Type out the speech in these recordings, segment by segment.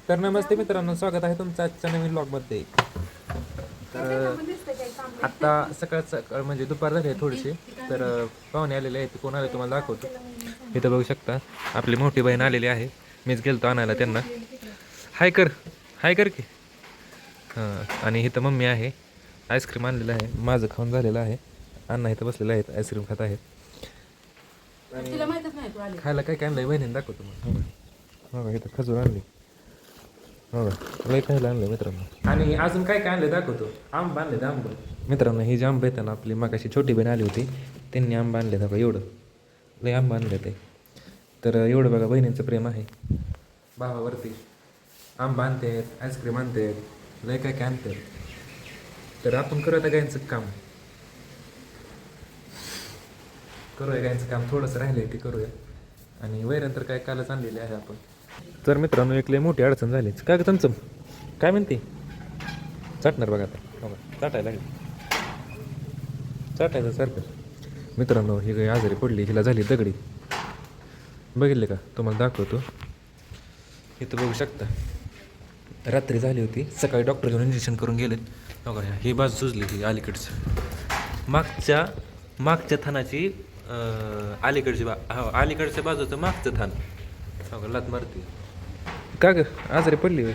तर नमस्ते मित्रांनो, स्वागत आहे तुमचं आजच्या नवीन व्लॉगमध्ये. तर आत्ता सकाळ सकाळ म्हणजे दुपार झाली आहे थोडीशी. तर पाहुणे आलेले आहेत, कोण आले तुम्हाला दाखवतो. इथं बघू शकता आपली मोठी बहीण आलेली आहे. मीच गेलतो आणायला त्यांना. हाय कर, हाय कर की. हां, आणि इथं मम्मी आहे. आईस्क्रीम आणलेलं आहे, माझं खाऊन झालेलं आहे. अण्णा इथं बसलेलं आहेत, आईस्क्रीम खात आहेत. आणि खायला काय काय आणलंय बहिणीने दाखवतो मग. हो का, इथं खजूर आणली. हो का, लय खायला आणलं मित्रांनो. आणि अजून काय काय आणलं दाखवतो. आंबा आणले, आंबा मित्रांनो. ही जी आंबा येतं ना, आपली मागाशी छोटी बहीण आली होती, त्यांनी आंबा आणले बघा. एवढं लय आंबा आणले ते. तर एवढं बघा बहिणींचं प्रेम आहे भावावरती. आंबा आणते, आईस्क्रीम आणते, लय काय काय आणते. तर आपण करू आता गायचं काम. करूया गायचं काम, थोडंसं राहिलं ते करूया. आणि वैरण तर काय कालच आणलेले आहे आपण. तर मित्रांनो, एक लय मोठी अडचण झालीच. काय का चमचम काय म्हणते? चाटणार बघा आता. बघा चाटायला लागली, चाटायचं सारखं. मित्रांनो, ही गाय आजारी पडली, हिला झाली दगडी. बघितले का, तुम्हाला दाखवतो. इथं बघू शकता, रात्री झाली होती. सकाळी डॉक्टर घेऊन इंजेक्शन करून गेले. बघा ही बाजू सुजली, ही अलीकडचं मागच्या थानाची अलीकडची अलीकडच्या बाजूचं मागचं थान. बघा लात मारते. का ग आजारी पडली होय?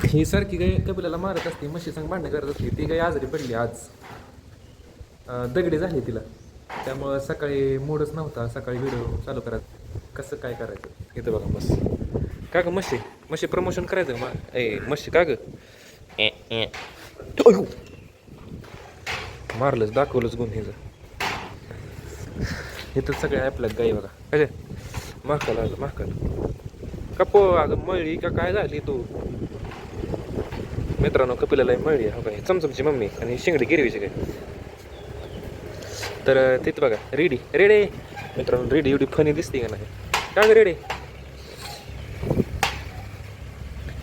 ही सारखी गाय कपिलाला मारत असते, म्हशी संग भांडणं करत असते. ती गाय आजारी पडली आज. दगडी झाली तिला. त्यामुळं सकाळी मूडच नव्हता सकाळी व्हिडिओ चालू करायचं. कसं काय करायचं इथं बघा. बस का ग म्हशी प्रमोशन करायचं म्हशी का ग. मारलंच, दाखवलंच गुण हिचं. इथं सगळ्या आपल्यात गाई बघा. अरे महाकाल आलं, महाकाल कपो. अगं मळी का काय झाली तू? मित्रांनो, कपिलाला मळी हो काय, चमचमची मम्मी आणि शिंगडी गिरवीची काय. तर तिथं बघा रेडी रेडे. मित्रांनो, रेडी एवढी फनी दिसते का नाही? का ग रेडे?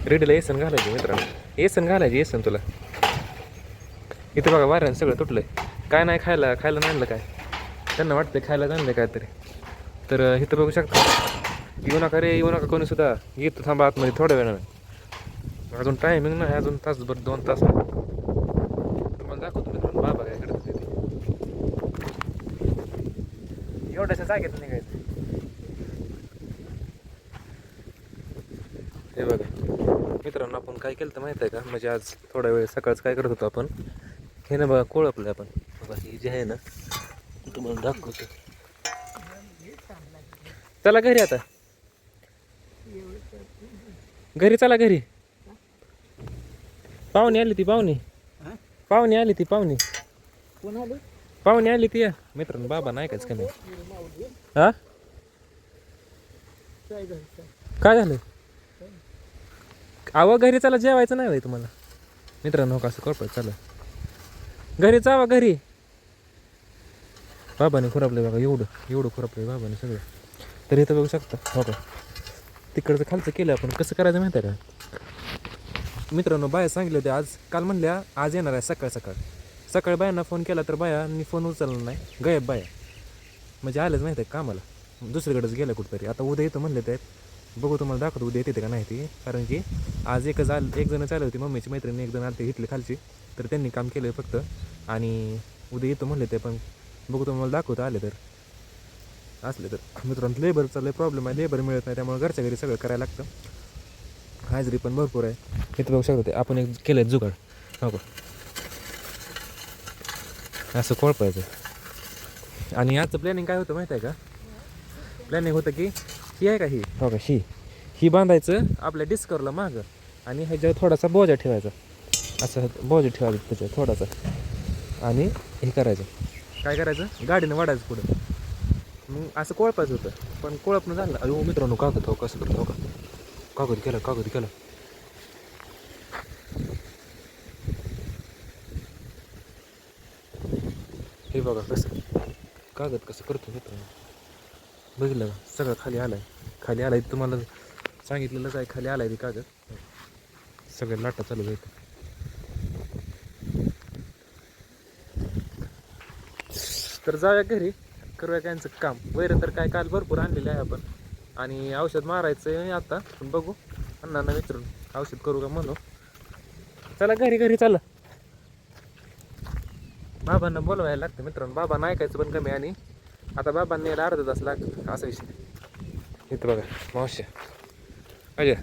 रेडीला येसन घालायची मित्रांनो, येसन घालायची, येसन तुला. इथं बघा वाऱ्यानं सगळं तुटलंय. काय नाही खायला नाही आणलं काय. त्यांना वाटतं खायला आणलं काय तरी. तर इथं बघू शकता. येऊ नका रे, येऊ नका कोणी सुद्धा. येतो थांबा आतमध्ये थोड्या वेळानं. अजून टायमिंग नाही, अजून तासभर 2 तास. तुम्हाला दाखवतो मित्रांनो बाबा काय करत ते. एवढ्याशा जागेत निघायचं. हे बघा मित्रांनो, आपण काय केलं तर माहिती आहे का, म्हणजे आज थोडा वेळ सकाळचं काय करत होतो आपण. हे ना बघा कोळपलं आपण. बघा ही जी आहे ना, तुम्हाला दाखवतो. चला घरी आता, घरी चला घरी. पाहुणे आली ती, पाहुणे आली ती, पाहुणे आली ती या. मित्रांनो बाबा नाही काच कमी. हा काय झालं? अहो घरी चला, जेवायचं नाही तुम्हाला. मित्रांनो कसं करपत चला घरी, जावा घरी. बाबाने खुरापले बघा, एवढं खुरापले बाबाने सगळं. तर इथं बघू शकता हो का, तिकडचं खालचं केलं आपण. कसं करायचं माहिती आहे का मित्रांनो? बाया सांगितले होते आज, काल म्हणल्या आज येणार आहे सकाळी बायांना फोन केला तर बायांनी फोन उचलला नाही, गायब बाया. म्हणजे आलंच माहिती आहे कामाला, दुसरीकडेच गेलं कुठंतरी. आता उद्या येतं म्हणले ते. बघू तुम्हाला दाखवतो उद्या येते का नाही ती. कारण की आज एक जण चालू होती, मम्मीची मैत्रिणी एक जण आली घेतली खालची. तर त्यांनी काम केलं फक्त. आणि उद्या येतो म्हणले ते, पण बघू तुम्हाला दाखवतो आले तर. असले तर मित्रांनो, लेबरचा लय प्रॉब्लेम आहे, लेबर मिळत नाही. त्यामुळे घरच्या घरी सगळं करायला लागतं. हाजरी पण भरपूर आहे. इथं बघू शकतो ते आपण एक केलं जुगाड हो का, असं कोळपायचं. आणि याचं प्लॅनिंग काय होतं माहिती आहे का? प्लॅनिंग होतं की ही आहे का, ही हो का, ही बांधायचं आपल्या डिस्कवरला मागं. आणि ह्याच्यावर थोडासा बोजा ठेवायचा, असं बोजा ठेवायचं त्याच्यावर थोडासा. आणि हे करायचं, काय करायचं, गाडीनं वाढायचं पुढं. मग असं कोळपायचं होतं, पण कोळपणं झालं. अरे मित्रांनो कागद हो कसं करतो हो का, कागद केलं. हे बघा कसं कागद कसं करतो मित्रांनो. बघितलं का, सगळं खाली आलाय तुम्हाला सांगितलेलंच आहे. खाली आलाय ते कागद, सगळं लाटा चालू आहे. तर जाऊया घरी, करूया त्यांचं काम. वैरण तर काय काल भरपूर आणलेलं आहे आपण. आणि औषध मारायचं आहे आता, पण बघू अण्णांना विचारून औषध करू का म्हणू. चला घरी चला. बाबांना बोलवायला लागतं मित्रांनो, बाबांना ऐकायचं पण कमी. आणि आता बाबांनी यायला अर्धा तास लागतो असा विषय. इथं बघा मावशी अजय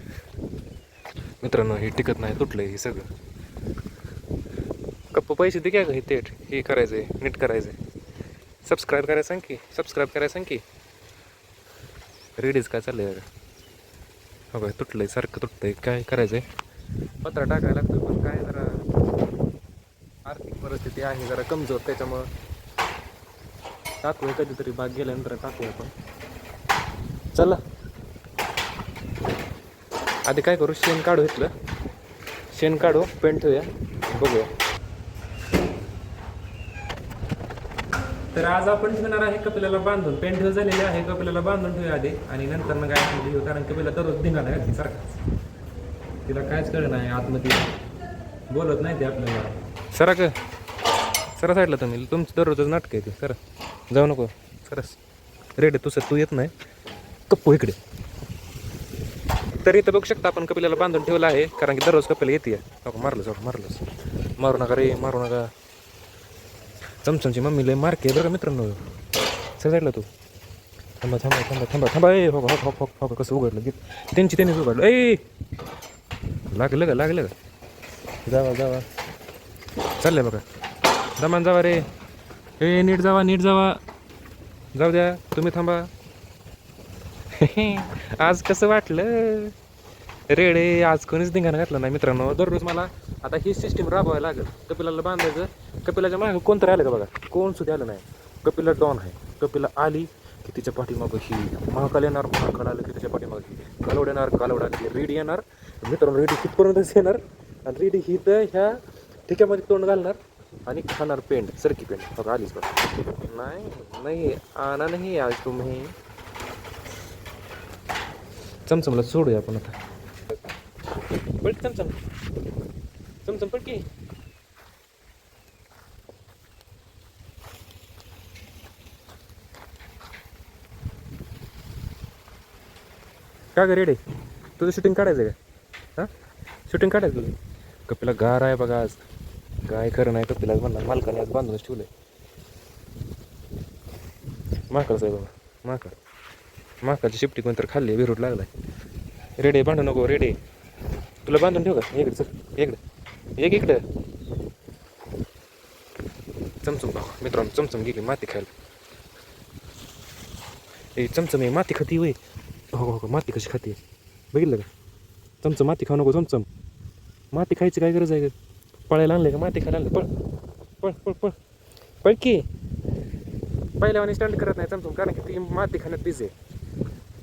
मित्रांनो, हे टिकत नाही, तुटलंय हे सगळं. कप्प पैसे दे क्या ग, हे थेट हे करायचंय, नीट करायचंय. सबस्क्राईब करायला सांग की, सबस्क्राईब करायला सांग की. रेडीच काय चाललंय बघा. हो काय तुटलंय, सारखं तुटतंय, काय करायचंय. पत्रा टाकायला लागतो, पण काय जरा आर्थिक परिस्थिती आहे जरा कमजोर, त्याच्यामुळं टाकूया कधीतरी, भाग गेल्यानंतर टाकूया. पण चला आधी काय करू, शेण काढू, इथलं शेण काढू, पेंट ठेवूया, बघूया. तर आज आपण ठेवणार आहे कपिलाला बांधून. पेंट ठेव झालेले आहे, कपिलाला बांधून ठेवूया आधी, आणि नंतर मग काय ठेवू, कारण कपिला दररोज धिंगाणा घातली सारखाच. तिला कायच कळलं नाही, आतमध्ये बोलत नाही ते आपल्याला. सरा का सरा साईडला तुम्ही, तुमचं दररोजच नाटक आहे ते. सरा जाऊ नको, सरस रेड तू येत नाही, कप्पू इकडे. तर इथं बघू शकता आपण कपिलाला बांधून ठेवलं आहे, कारण की दररोज कपिला येते. मारलंच मारू नका रे, मारू नका. चमचमची मम्मी लय मारके बरं का मित्रांनो. सर साईडला तू, थांबा ए, हो कसं उघडलं की त्यांनीच उघडलं. ए लागलं का जावा चाललंय बघा, दमान जावा रे. ए नीट जावा जाऊ द्या, तुम्ही थांबा. आज कसं वाटलं रेडे, आज कोणीच धिंगाणा घातलं नाही मित्रांनो. दररोज मला आता ही सिस्टीम राबवायला लागेल. कपिलाला बांधायचं, कपिलाच्या मागं कोणतरी आलं का बघा, कोण सुद्धा आलं नाही. कपिला डॉन आहे. कपिला आली की तिच्या पाठीमागं ही महाकाल येणार, महाकाल आलं की तिच्या पाठीमागं ही कालवड येणार, कालवड आली की रेडी येणार मित्रांनो. रेडी तिथपर्यंतच येणार, आणि रेडी ही तर ह्या ठिक्यामध्ये तोंड घालणार आणि खाणार पेंट, सरकी पेंट. बघा आलीच बघा. नाही आणा नाही आज तुम्ही. चमचमला सोडूया आपण आता. पट चमचम पट की. का ग रेडे, तुझं शूटिंग काढायचं का? हां शूटिंग काढायचं तुझं. कपिला गार आहे बघा आज, काय खरं नाही. कपिला म्हणणार मालकाने आज बांधूनच ठेवलंय. माकडच आहे बाबा, माकाची शिफ्टी कोणतर खाल्ली, विरोध लागलाय. रेडे बांधू नको रेडे, तुला बांधून ठेव का. इकडे चल, इकडे चमचम बाबा मित्रांनो, चमचम गेली माती खायला. ए चमचम आहे, माती खाती वय. हो माती कशी खाते बघितलं का. चमचम माती खाऊ नको, चमचम माती खायची काय गरज आहे का. पळायला आणले का, माती खायला आणलं. पळ की. पहिल्यावानी स्टंट करत नाही चमचम, कारण की ती माती खाण्यात बिझी आहे.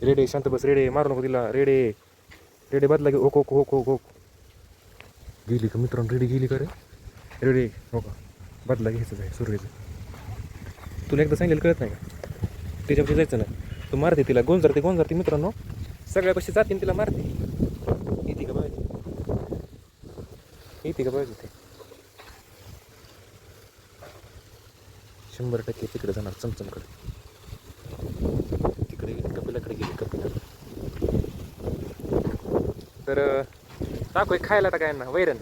रेडे शांत बस, रेडे मारू नको तिला. रेडे बदला की. हो गेली का मित्रांनो, रेडी गेली का रे. रेडे हो का, बदला घ्यायचं आहे सूर्यचं. तुला एकदा सांगितलं कळत नाही का, त्याच्यापाशी जायचं नाही. तू मारते तिला, गोंजारते मित्रांनो. सगळ्यापाशी जातीन तिला मारते. येते का पाहिजे ते 100% तिकडे जाणार चमचमकडे. तिकडे गेली, कपिलाकडे गेली. कपिला तर टाकू खायला आता काय ना वैरण.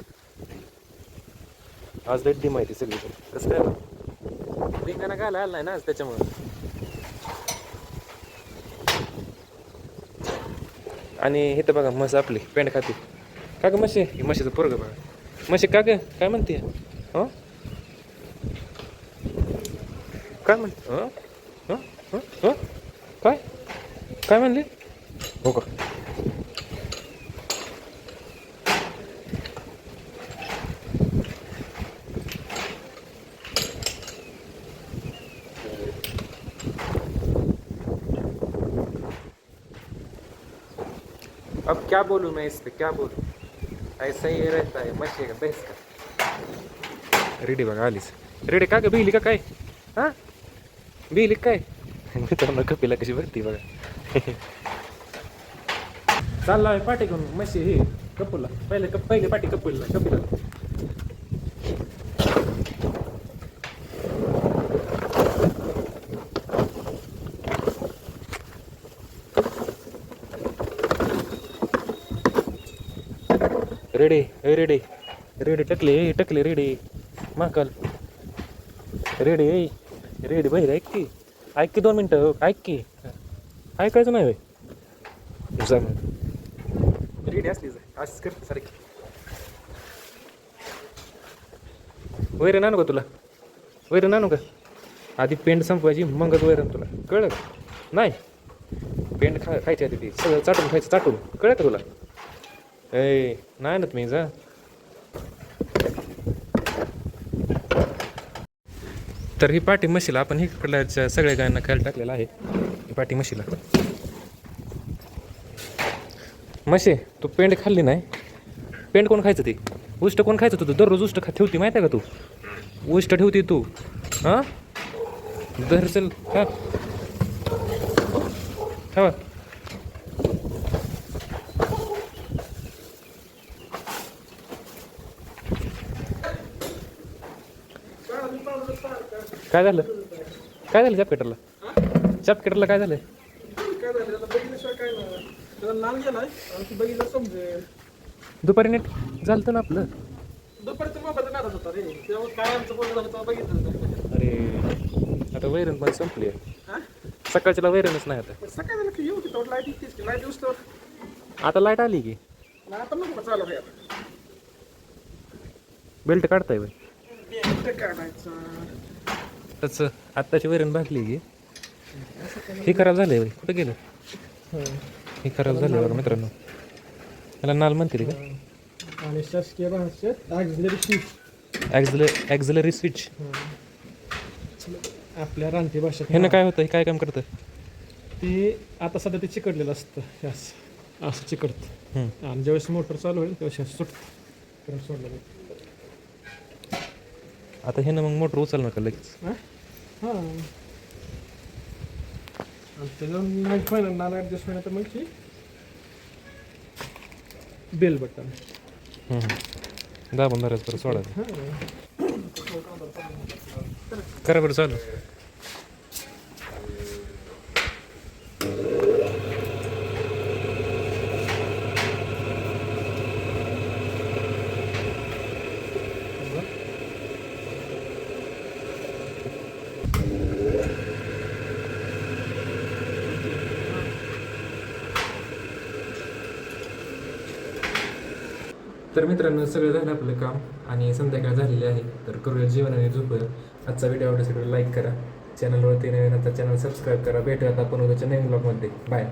आज रेड्डी माहिती सगळी कसं काय रिंगाणा खायला आला नाही ना आज, त्याच्यामुळं. आणि हे तर बघा म्हस आपली पेंड खाते. का ग म्हशी, म्हशीचं पोरगं बघा. म्हशी का ग, काय म्हणते. हं काय म्हणते. काय म्हणली. हो का. अब क्या बोलूँ मैं इस पे, क्या बोलूँ. ऐसा ही रहता है मच्छी का बेस का. रेडी बघा आलीच. रेडी का ग, बिहली का काय. हां बिहली काय. मित्रांनो कपिला कशी बघती बघा. चालला आहे पाठी घेऊन म्हशी हे कपूरला. पहिले पाठी कपिला. रेडे ए रेडे रेडे टकले रेडे महाकाल रेडे ए रेडे बाहेर ऐक की 2 मिनटं ऐक की ऐकायचं नाही होय जा मग रेडी असलीच असंच करते सारखी वैरण आणू का तुला वैरण आणू का आधी पेंट संपवायची मगच वैरण तुला कळलं का नाही पेंट खायची आधी ती सगळं चाटून खायचं चाटून कळलं का तुला ए नाही ना तुम्ही जा तर ही पाठी म्हशीला आपण इकडल्या सगळ्या गायांना खायला टाकलेला आहे ही पाठी म्हशीला म्हशे तू पेंट खाल्ली नाही पेंट कोण खायचं ते उष्ट कोण खायचं तू दररोज उष्ट ठेवती माहिती आहे का तू उष्ट ठेवते तू हां दर चल खा खावा काय झालं चॅपकेटरला काय झालं दुपारी नेट झालं ना आपलं अरे आता वैरण पण संपली आहे सकाळच्याला वैरणच नाही आता लाईट आली की बेल्ट काढताय बाई तसं आत्ताची वैरण भागली की हे खराब झालंय बाई कुठं गेलं हे खराब झालं बरं मित्रांनो त्याला नाल म्हणते का आणि शासकीय भाषेत ॲक्झिलरी स्विच आपल्या रानटी भाषेत ह्यानं काय होतं हे काय काम करतं ते आता सध्या ते चिकडलेलं असतं हे असं चिकडतं आणि ज्यावेळेस मोटर चालू होईल त्यावेळेस सुटतं करंट सोडलं जातं. आता ह्यानं मग मोटर उचलणार का लगेच हां आणि त्याच्यावर नाही फायनल नाला ॲडजस्ट होईना तर मग ती बेल बटन दाबून धरायचं बरं सोडा हां करा बरं चालू तर मित्रांनो सगळं झालं आपलं काम आणि संध्याकाळ झालेली आहे तर करूया जेवण आणि झोपूया आजचा व्हिडिओ आवडला सगळं लाईक करा चॅनलवरती नवीन आता चॅनल सबस्क्राईब करा भेटूया आता आपण उद्याच्या नवीन ब्लॉगमध्ये बाय